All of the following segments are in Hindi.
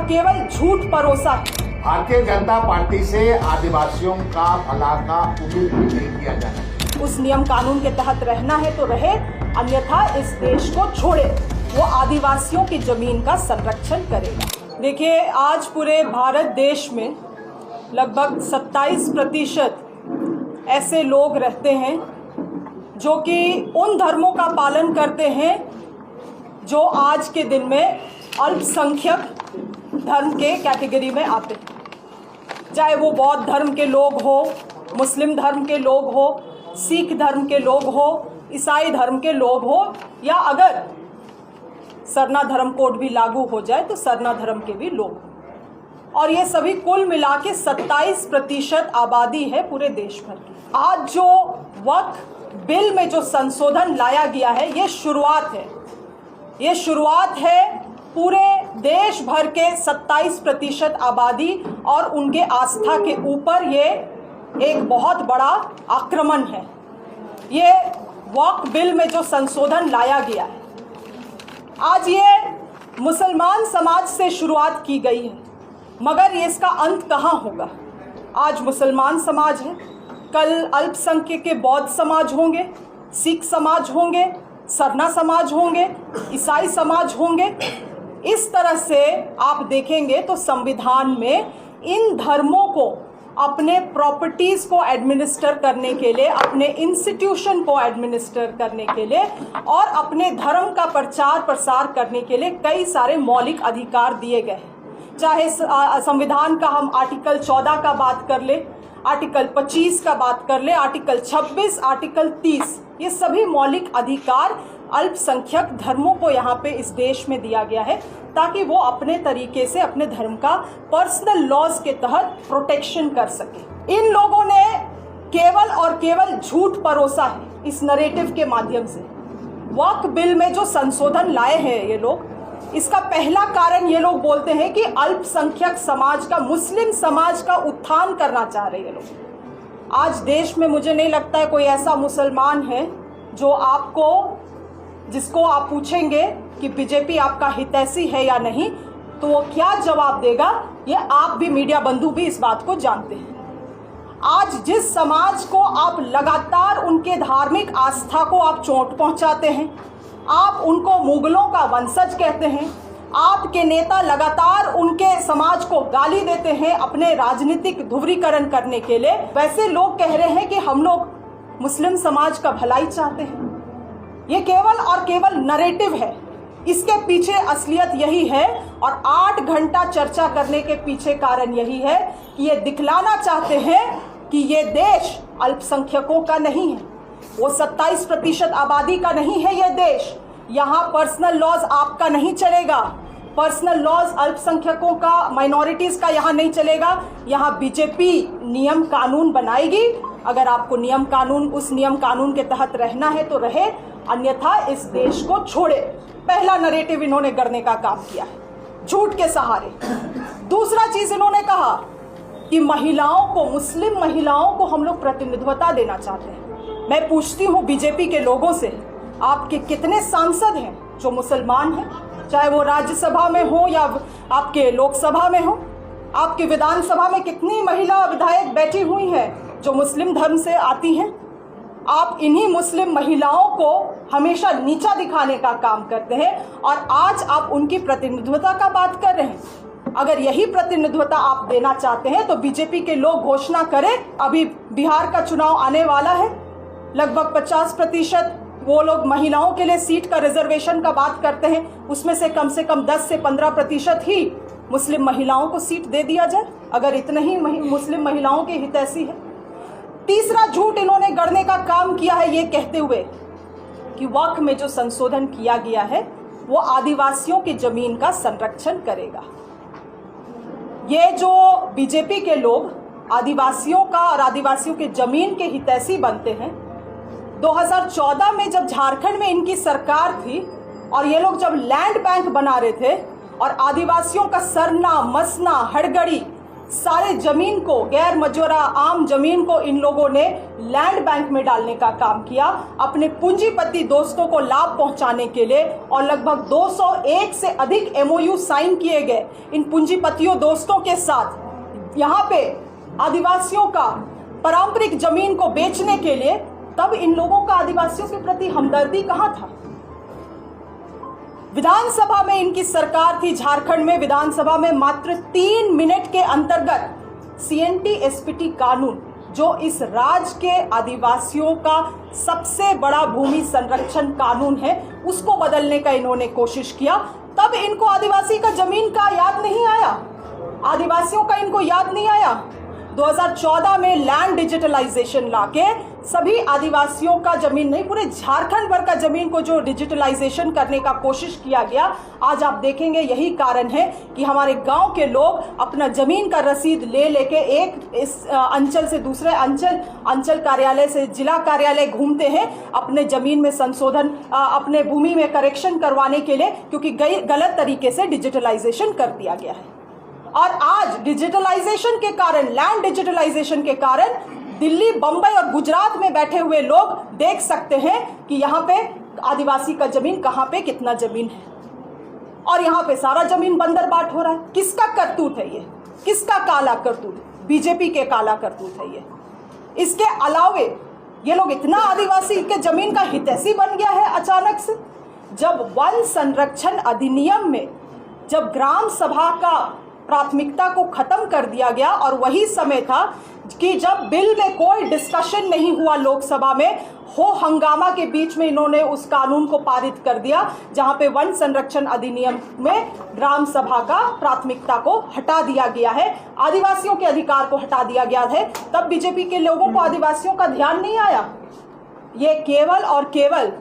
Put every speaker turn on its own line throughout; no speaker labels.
केवल झूठ परोसा है।
भारतीय जनता पार्टी से आदिवासियों का भला का उम्मीद भी नहीं किया जाना।
उस नियम कानून के तहत रहना है तो रहे, अन्यथा इस देश को छोड़े। वो आदिवासियों की जमीन का संरक्षण करेगा। देखिए, आज पूरे भारत देश में लगभग 27% ऐसे लोग रहते हैं जो कि उन धर्मों का पालन करते हैं जो आज के दिन में अल्पसंख्यक धर्म के कैटेगरी में आते हैं। चाहे वो बौद्ध धर्म के लोग हो, मुस्लिम धर्म के लोग हो, सिख धर्म के लोग हो, ईसाई धर्म के लोग हो, या अगर सरना धर्म कोड भी लागू हो जाए तो सरना धर्म के भी लोग हो। और ये सभी कुल मिला के 27% आबादी है पूरे देश भर की। आज जो वक्फ बिल में जो संशोधन लाया गया है, ये शुरुआत है। ये शुरुआत है पूरे देश भर के 27% आबादी और उनके आस्था के ऊपर ये एक बहुत बड़ा आक्रमण है। ये वक्फ बिल में जो संशोधन लाया गया है, आज ये मुसलमान समाज से शुरुआत की गई है, मगर ये इसका अंत कहाँ होगा? आज मुसलमान समाज है, कल अल्पसंख्यक के बौद्ध समाज होंगे, सिख समाज होंगे, सरना समाज होंगे, ईसाई समाज होंगे। इस तरह से आप देखेंगे तो संविधान में इन धर्मों को अपने प्रॉपर्टीज को एडमिनिस्टर करने के लिए, अपने इंस्टीट्यूशन को एडमिनिस्टर करने के लिए और अपने धर्म का प्रचार प्रसार करने के लिए कई सारे मौलिक अधिकार दिए गए हैं। चाहे संविधान का हम आर्टिकल 14 का बात कर ले, आर्टिकल 25 का बात कर ले, आर्टिकल 26, आर्टिकल 30, ये सभी मौलिक अधिकार अल्पसंख्यक धर्मों को यहाँ पे इस देश में दिया गया है ताकि वो अपने तरीके से अपने धर्म का पर्सनल लॉज के तहत प्रोटेक्शन कर सके। इन लोगों ने केवल और केवल झूठ परोसा है इस नरेटिव के माध्यम से। वक्फ बिल में जो संशोधन लाए हैं ये लोग, इसका पहला कारण ये लोग बोलते हैं कि अल्पसंख्यक समाज का, मुस्लिम समाज का उत्थान करना चाह रहे हैं ये लोग। आज देश में मुझे नहीं लगता है कोई ऐसा मुसलमान है जो जिसको आप पूछेंगे कि बीजेपी आपका हितैषी है या नहीं, तो वो क्या जवाब देगा, ये आप भी, मीडिया बंधु भी इस बात को जानते हैं। आज जिस समाज को आप लगातार उनके धार्मिक आस्था को आप चोट पहुंचाते हैं, आप उनको मुगलों का वंशज कहते हैं, आपके नेता लगातार उनके समाज को गाली देते हैं अपने राजनीतिक ध्रुवीकरण करने के लिए, वैसे लोग कह रहे हैं कि हम लोग मुस्लिम समाज का भलाई चाहते हैं। ये केवल और केवल नरेटिव है, इसके पीछे असलियत यही है। और 8 घंटा चर्चा करने के पीछे कारण यही है कि ये दिखलाना चाहते हैं कि ये देश अल्पसंख्यकों का नहीं है, वो 27% आबादी का नहीं है ये देश। यहाँ पर्सनल लॉज आपका नहीं चलेगा, पर्सनल लॉज अल्पसंख्यकों का, माइनॉरिटीज का यहाँ नहीं चलेगा। यहाँ बीजेपी नियम कानून बनाएगी। अगर आपको नियम कानून, उस नियम कानून के तहत रहना है तो रहे, अन्यथा इस देश को छोड़े। पहला नरेटिव इन्होंने गढ़ने का काम किया है झूठ के सहारे। दूसरा चीज इन्होंने कहा कि महिलाओं को, मुस्लिम महिलाओं को हम लोग प्रतिनिधित्वता देना चाहते हैं। मैं पूछती हूँ बीजेपी के लोगों से, आपके कितने सांसद हैं जो मुसलमान हैं? चाहे वो राज्यसभा में हो या आपके लोकसभा में हो, आपके विधानसभा में कितनी महिला विधायक बैठी हुई हैं जो मुस्लिम धर्म से आती हैं? आप इन्हीं मुस्लिम महिलाओं को हमेशा नीचा दिखाने का काम करते हैं और आज आप उनकी प्रतिनिधित्वता का बात कर रहे हैं। अगर यही प्रतिनिधित्वता आप देना चाहते हैं तो बीजेपी के लोग घोषणा करें। अभी बिहार का चुनाव आने वाला है, लगभग 50% वो लोग महिलाओं के लिए सीट का रिजर्वेशन का बात करते हैं, उसमें से कम 10 से 15% ही मुस्लिम महिलाओं को सीट दे दिया जाए, अगर इतने ही मुस्लिम महिलाओं के हितैषी है। तीसरा झूठ इन्होंने गढ़ने का काम किया है ये कहते हुए कि वक्फ में जो संशोधन किया गया है वो आदिवासियों की जमीन का संरक्षण करेगा। ये जो बीजेपी के लोग आदिवासियों का और आदिवासियों के जमीन के हितैषी बनते हैं, 2014 में जब झारखंड में इनकी सरकार थी और ये लोग जब लैंड बैंक बना रहे थे और आदिवासियों का सरना, मसना, हड़गड़ी सारे जमीन को, गैर मजूरा आम जमीन को इन लोगों ने लैंड बैंक में डालने का काम किया अपने पूंजीपति दोस्तों को लाभ पहुंचाने के लिए। और लगभग 201 से अधिक MOU साइन किए गए इन पूंजीपतियों दोस्तों के साथ यहाँ पे आदिवासियों का पारंपरिक जमीन को बेचने के लिए। तब इन लोगों का आदिवासियों के प्रति हमदर्दी कहाँ था? विधानसभा में इनकी सरकार थी, झारखंड में विधानसभा में मात्र 3 मिनट के अंतर्गत CNT SPT कानून, जो इस राज्य के आदिवासियों का सबसे बड़ा भूमि संरक्षण कानून है, उसको बदलने का इन्होंने कोशिश किया। तब इनको आदिवासी का जमीन का याद नहीं आया, आदिवासियों का इनको याद नहीं आया। 2014 में लैंड डिजिटलाइजेशन लाके सभी आदिवासियों का जमीन नहीं, पूरे झारखंड भर का जमीन को जो डिजिटलाइजेशन करने का कोशिश किया गया, आज आप देखेंगे यही कारण है कि हमारे गांव के लोग अपना जमीन का रसीद ले लेके एक इस अंचल से दूसरे अंचल कार्यालय से जिला कार्यालय घूमते हैं अपने जमीन में संशोधन, अपने भूमि में करेक्शन करवाने के लिए, क्योंकि गलत तरीके से डिजिटलाइजेशन कर दिया गया है। और आज डिजिटलाइजेशन के कारण, लैंड डिजिटलाइजेशन के कारण दिल्ली, बंबई और गुजरात में बैठे हुए लोग देख सकते हैं कि यहाँ पे आदिवासी का जमीन कहाँ पे कितना जमीन है, और यहाँ पे सारा जमीन बंदरबाट हो रहा है। किसका करतूत है ये? किसका काला करतूत? बीजेपी के काला करतूत है ये। इसके अलावे ये लोग इतना आदिवासी के जमीन का हितैषी बन गया है अचानक से, जब वन संरक्षण अधिनियम में जब ग्राम सभा का प्राथमिकता को खत्म कर दिया गया, और वही समय था कि जब बिल में कोई डिस्कशन नहीं हुआ लोकसभा में, हो हंगामा के बीच में इन्होंने उस कानून को पारित कर दिया जहां पे वन संरक्षण अधिनियम में ग्राम सभा का प्राथमिकता को हटा दिया गया है, आदिवासियों के अधिकार को हटा दिया गया है। तब बीजेपी के लोगों को आदिवासियों का ध्यान नहीं आया। ये केवल और केवल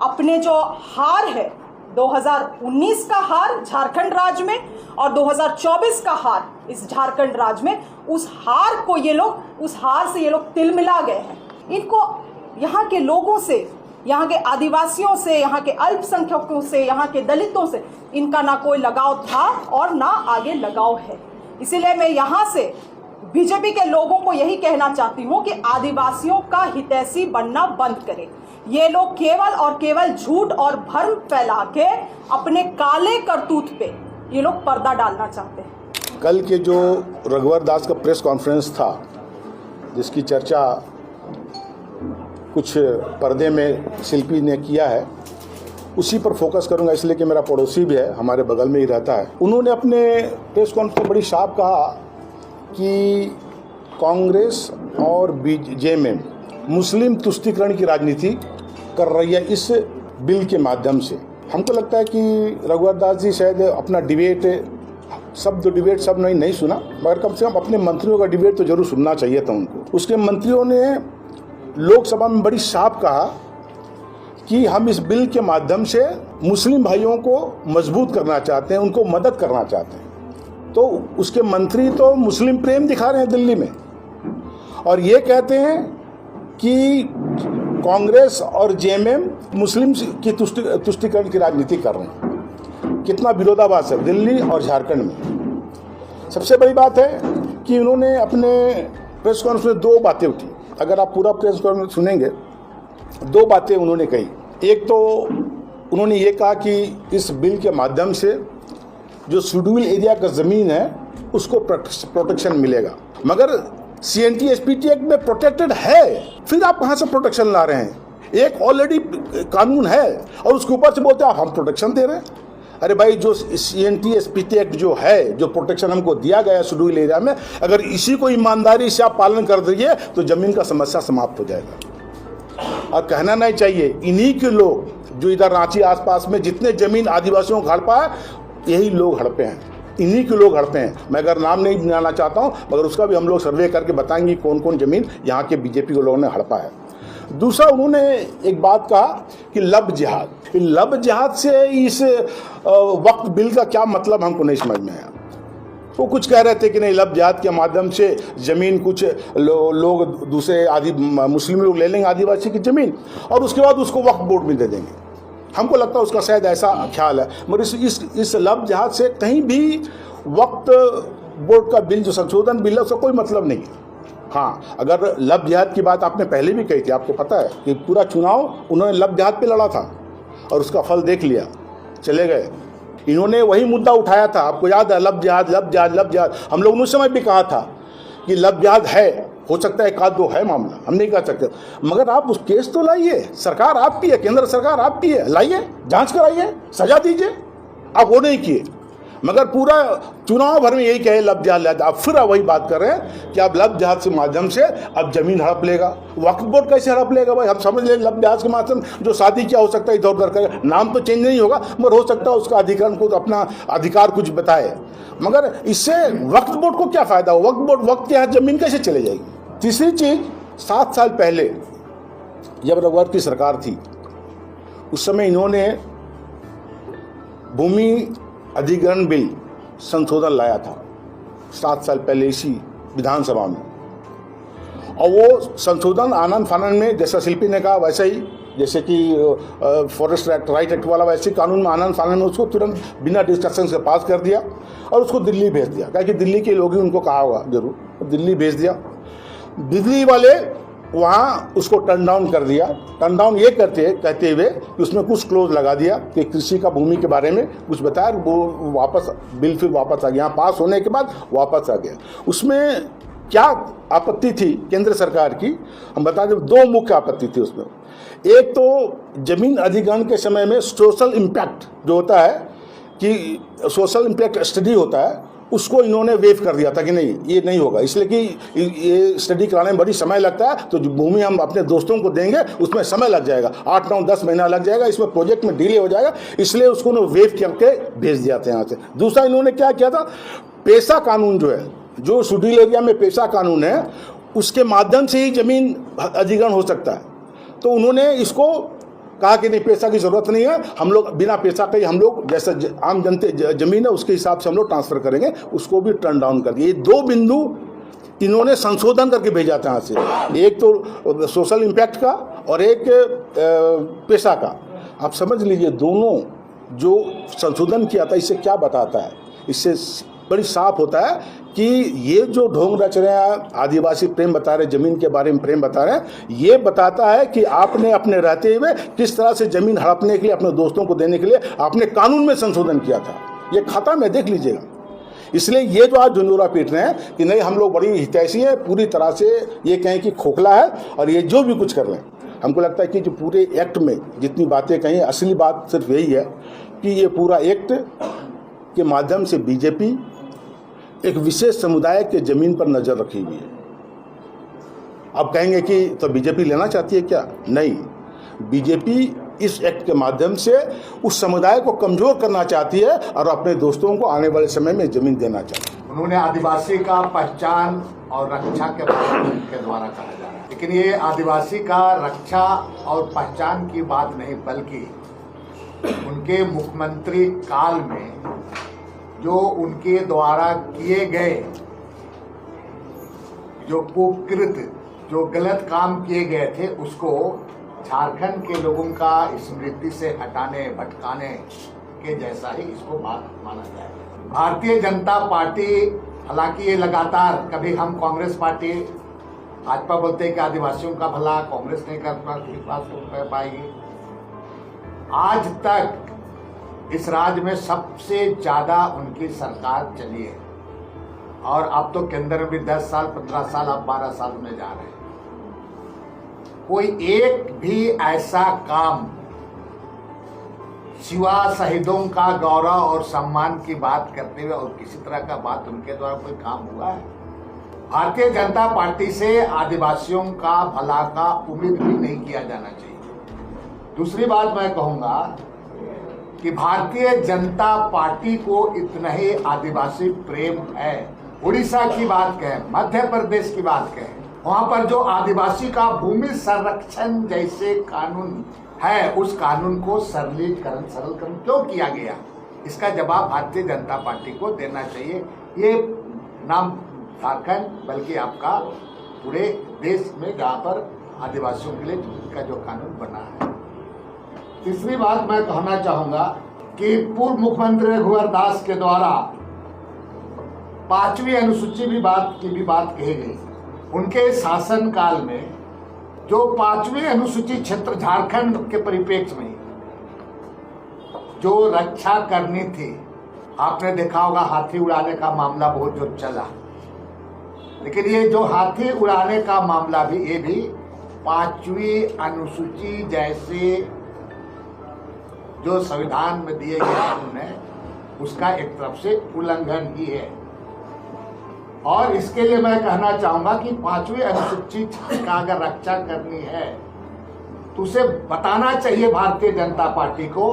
अपने जो हार है, 2019 का हार झारखंड राज्य में और 2024 का हार इस झारखंड राज्य में, उस हार से ये लोग तिल मिला गए हैं। इनको यहाँ के लोगों से, यहाँ के आदिवासियों से, यहाँ के अल्पसंख्यकों से, यहाँ के दलितों से इनका ना कोई लगाव था और ना आगे लगाव है। इसीलिए मैं यहाँ से बीजेपी के लोगों को यही कहना चाहती हूँ कि आदिवासियों का हितैषी बनना बंद करें। ये लोग केवल और केवल झूठ और भ्रम फैला के अपने काले करतूत पे ये लोग पर्दा डालना चाहते हैं।
कल के जो रघुवर दास का प्रेस कॉन्फ्रेंस था, जिसकी चर्चा कुछ पर्दे में शिल्पी ने किया है, उसी पर फोकस करूंगा, इसलिए कि मेरा पड़ोसी भी है, हमारे बगल में ही रहता है। उन्होंने अपने प्रेस कॉन्फ्रेंस में बड़ी साफ कहा कि कांग्रेस और जेएमएम मुस्लिम तुष्टीकरण की राजनीति कर रही है इस बिल के माध्यम से। हमको लगता है कि रघुवर दास जी शायद अपना डिबेट सब नहीं सुना, मगर कम से कम अपने मंत्रियों का डिबेट तो जरूर सुनना चाहिए था उनको। उसके मंत्रियों ने लोकसभा में बड़ी साफ कहा कि हम इस बिल के माध्यम से मुस्लिम भाइयों को मजबूत करना चाहते हैं, उनको मदद करना चाहते हैं। तो उसके मंत्री तो मुस्लिम प्रेम दिखा रहे हैं दिल्ली में, और ये कहते हैं कि कांग्रेस और जेएमएम मुस्लिम की तुष्टीकरण की राजनीति कर रहे हैं। कितना विरोधाभास है दिल्ली और झारखंड में। सबसे बड़ी बात है कि उन्होंने अपने प्रेस कॉन्फ्रेंस में 2 बातें उठी। अगर आप पूरा प्रेस कॉन्फ्रेंस सुनेंगे, 2 बातें उन्होंने कही। एक तो उन्होंने ये कहा कि इस बिल के माध्यम से जो शेड्यूल एरिया का ज़मीन है उसको प्रोटेक्शन मिलेगा, मगर CNT SPT एक्ट में प्रोटेक्टेड है, फिर आप कहाँ से प्रोटेक्शन ला रहे हैं? एक ऑलरेडी कानून है और उसके ऊपर से बोलते हैं हम प्रोटेक्शन दे रहे हैं। अरे भाई, जो CNT SPT एक्ट जो है, जो प्रोटेक्शन हमको दिया गया है शेड्यूल एरिया में, अगर इसी को ईमानदारी से आप पालन कर दीजिए तो जमीन का समस्या समाप्त हो जाएगा। और कहना नहीं चाहिए, इन्हीं के लोग जो इधर रांची आसपास में जितने जमीन आदिवासियों को हड़पा है, यही लोग हड़पे हैं, इन्हीं के लोग हड़पे हैं। मैं अगर नाम नहीं गिनाना चाहता हूं, मगर उसका भी हम लोग सर्वे करके बताएंगे कौन कौन जमीन यहाँ के बीजेपी के लोगों ने हड़पा है। दूसरा, उन्होंने एक बात कहा कि लब जिहाद से इस वक्त बिल का क्या मतलब हमको नहीं समझ में आया। वो कुछ कह रहे थे कि नहीं, लब जिहाद के माध्यम से ज़मीन कुछ लोग दूसरे मुस्लिम लोग ले लेंगे आदिवासी की ज़मीन और उसके बाद उसको वक्फ बोर्ड में दे देंगे। हमको लगता है उसका शायद ऐसा ख्याल है, मगर इस लब जिहाद से कहीं भी वक्त बोर्ड का बिल जो संशोधन बिल है उसका कोई मतलब नहीं है। हाँ, अगर लव जिहाद की बात आपने पहले भी कही थी, आपको पता है कि पूरा चुनाव उन्होंने लव जिहाद पे लड़ा था और उसका फल देख लिया, चले गए। इन्होंने वही मुद्दा उठाया था, आपको याद है, लव जिहाद लव जिहाद लव जिहाद। हम लोग उस समय भी कहा था कि लव जिहाद है, हो सकता है एक आध दो है मामला, हम नहीं कह सकते, मगर आप उस केस तो लाइए, सरकार आपकी है, केंद्र सरकार आपकी है, लाइए, जांच कराइए, सजा दीजिए। आप वो नहीं किए, मगर पूरा चुनाव भर में यही कहे लव जिहाद। आप फिर वही बात कर रहे हैं कि आप लव जिहाद के माध्यम से अब जमीन हड़प लेगा। वक्फ बोर्ड कैसे हड़प लेगा भाई? हम समझ ले लव जिहाद के माध्यम जो शादी क्या हो सकता है, इधर उधर कर, नाम तो चेंज नहीं होगा, मगर हो सकता है उसका अधिकरण को अपना अधिकार कुछ बताए, मगर इससे वक्फ बोर्ड को क्या फायदा हो? वक्त के हाथ जमीन कैसे चले जाएगी? तीसरी चीज, 7 साल पहले जब रघुवर की सरकार थी, उस समय इन्होंने भूमि अधिग्रहण बिल संशोधन लाया था 7 साल पहले इसी विधानसभा में, और वो संशोधन आनंद फानन में, जैसा शिल्पी ने कहा वैसे ही, जैसे कि फॉरेस्ट एक्ट, राइट एक्ट वाला, वैसे कानून में आनंद फानन में उसको तुरंत बिना डिस्कशन से पास कर दिया और उसको दिल्ली भेज दिया, क्योंकि दिल्ली के लोग ही उनको कहा होगा जरूर, दिल्ली भेज दिया। दिल्ली वाले वहाँ उसको टर्न डाउन कर दिया। टर्न डाउन ये कहते हुए कि उसमें कुछ क्लोज लगा दिया कि कृषि का भूमि के बारे में कुछ बताया, वो वापस बिल फिर वापस आ गया, यहाँ पास होने के बाद वापस आ गया। उसमें क्या आपत्ति थी केंद्र सरकार की, हम बता दें, 2 मुख्य आपत्ति थी उसमें। एक तो जमीन अधिग्रहण के समय में सोशल इम्पैक्ट जो होता है, कि सोशल इम्पैक्ट स्टडी होता है, उसको इन्होंने वेव कर दिया था कि नहीं, ये नहीं होगा, इसलिए कि ये स्टडी कराने में बड़ी समय लगता है, तो जो भूमि हम अपने दोस्तों को देंगे उसमें समय लग जाएगा, 8, 9, 10 महीना लग जाएगा, इसमें प्रोजेक्ट में डिले हो जाएगा, इसलिए उसको उन्होंने वेव करके भेज दिया था यहाँ से। दूसरा इन्होंने क्या किया था, पेशा कानून जो है, जो शेड्यूल एरिया में पेशा कानून है, उसके माध्यम से ही जमीन अधिग्रहण हो सकता है, तो उन्होंने इसको कहा कि नहीं, पैसा की जरूरत नहीं है, हम लोग बिना पैसा के हम लोग जैसा आम जनते जमीन है उसके हिसाब से हम लोग ट्रांसफर करेंगे, उसको भी टर्न डाउन कर दिया। ये 2 बिंदु इन्होंने संशोधन करके भेजा था यहाँ से, एक तो सोशल इम्पैक्ट का और एक पैसा का। आप समझ लीजिए दोनों जो संशोधन किया था, इससे क्या बताता है? इससे बड़ी साफ होता है कि ये जो ढोंग रच रहे हैं, आदिवासी प्रेम बता रहे, जमीन के बारे में प्रेम बता रहे हैं, ये बताता है कि आपने अपने रहते हुए किस तरह से जमीन हड़पने के लिए, अपने दोस्तों को देने के लिए आपने कानून में संशोधन किया था। ये खाता में देख लीजिएगा। इसलिए ये जो आज झुंझुरा पीट रहे हैं कि नहीं हम लोग बड़ी हितैषी है, पूरी तरह से ये कहें कि खोखला है, और ये जो भी कुछ कर रहे हैं, हमको लगता है कि जो पूरे एक्ट में जितनी बातें कही, असली बात सिर्फ यही है कि ये पूरा एक्ट के माध्यम से बीजेपी एक विशेष समुदाय के जमीन पर नजर रखी हुई है। अब कहेंगे कि तो बीजेपी लेना चाहती है क्या? नहीं, बीजेपी इस एक्ट के माध्यम से उस समुदाय को कमजोर करना चाहती है और अपने दोस्तों को आने वाले समय में जमीन देना चाहती है।
उन्होंने आदिवासी का पहचान और रक्षा के द्वारा कहा जा रहा है, लेकिन ये आदिवासी का रक्षा और पहचान की बात नहीं, बल्कि उनके मुख्यमंत्री काल में जो उनके द्वारा किए गए जो कुकृत, जो गलत काम किए गए थे, उसको झारखंड के लोगों का स्मृति से हटाने भटकाने के जैसा ही इसको बात माना जाए। भारतीय जनता पार्टी, हालांकि ये लगातार, कभी हम कांग्रेस पार्टी, भाजपा बोलते हैं कि आदिवासियों का भला कांग्रेस नहीं कर पाएगी, आज तक इस राज्य में सबसे ज्यादा उनकी सरकार चली है, और अब तो केंद्र में भी 10 साल 15 साल, अब 12 साल में जा रहे हैं। कोई एक भी ऐसा काम सिवा शहीदों का गौरव और सम्मान की बात करते हुए और किसी तरह का बात उनके द्वारा कोई काम हुआ है? भारतीय जनता पार्टी से आदिवासियों का भला का उम्मीद भी नहीं किया जाना चाहिए। दूसरी बात मैं कहूंगा कि भारतीय जनता पार्टी को इतना ही आदिवासी प्रेम है, उड़ीसा की बात कहें, मध्य प्रदेश की बात कहें, वहां पर जो आदिवासी का भूमि संरक्षण जैसे कानून है, उस कानून को सरलीकरण क्यों किया गया, इसका जवाब भारतीय जनता पार्टी को देना चाहिए। ये नाम झारखंड बल्कि आपका पूरे देश में जहाँ पर आदिवासियों के लिए का जो कानून बना है। तीसरी बात मैं कहना चाहूंगा कि पूर्व मुख्यमंत्री रघुवर दास के द्वारा 5वीं अनुसूची की भी बात कही गई। उनके शासनकाल में जो 5वीं अनुसूची क्षेत्र झारखंड के परिप्रेक्ष्य में जो रक्षा करनी थी, आपने देखा होगा हाथी उड़ाने का मामला बहुत जो चला, लेकिन ये जो हाथी उड़ाने का मामला भी, ये भी 5वीं अनुसूची जैसे जो संविधान में दिए गया उन्हें, उसका एक तरफ से उल्लंघन ही है। और इसके लिए मैं कहना चाहूंगा कि 5वीं अनुसूची का अगर रक्षा करनी है तो उसे बताना चाहिए भारतीय जनता पार्टी को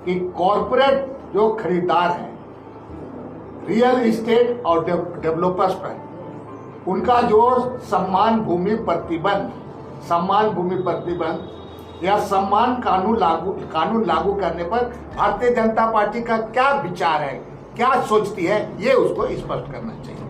कि कॉरपोरेट जो खरीदार हैं, रियल इस्टेट और डेवलपर्स पर उनका जो सम्मान भूमि प्रतिबंध या सम्मान कानून लागू करने पर भारतीय जनता पार्टी का क्या विचार है, क्या सोचती है, ये उसको स्पष्ट करना चाहिए।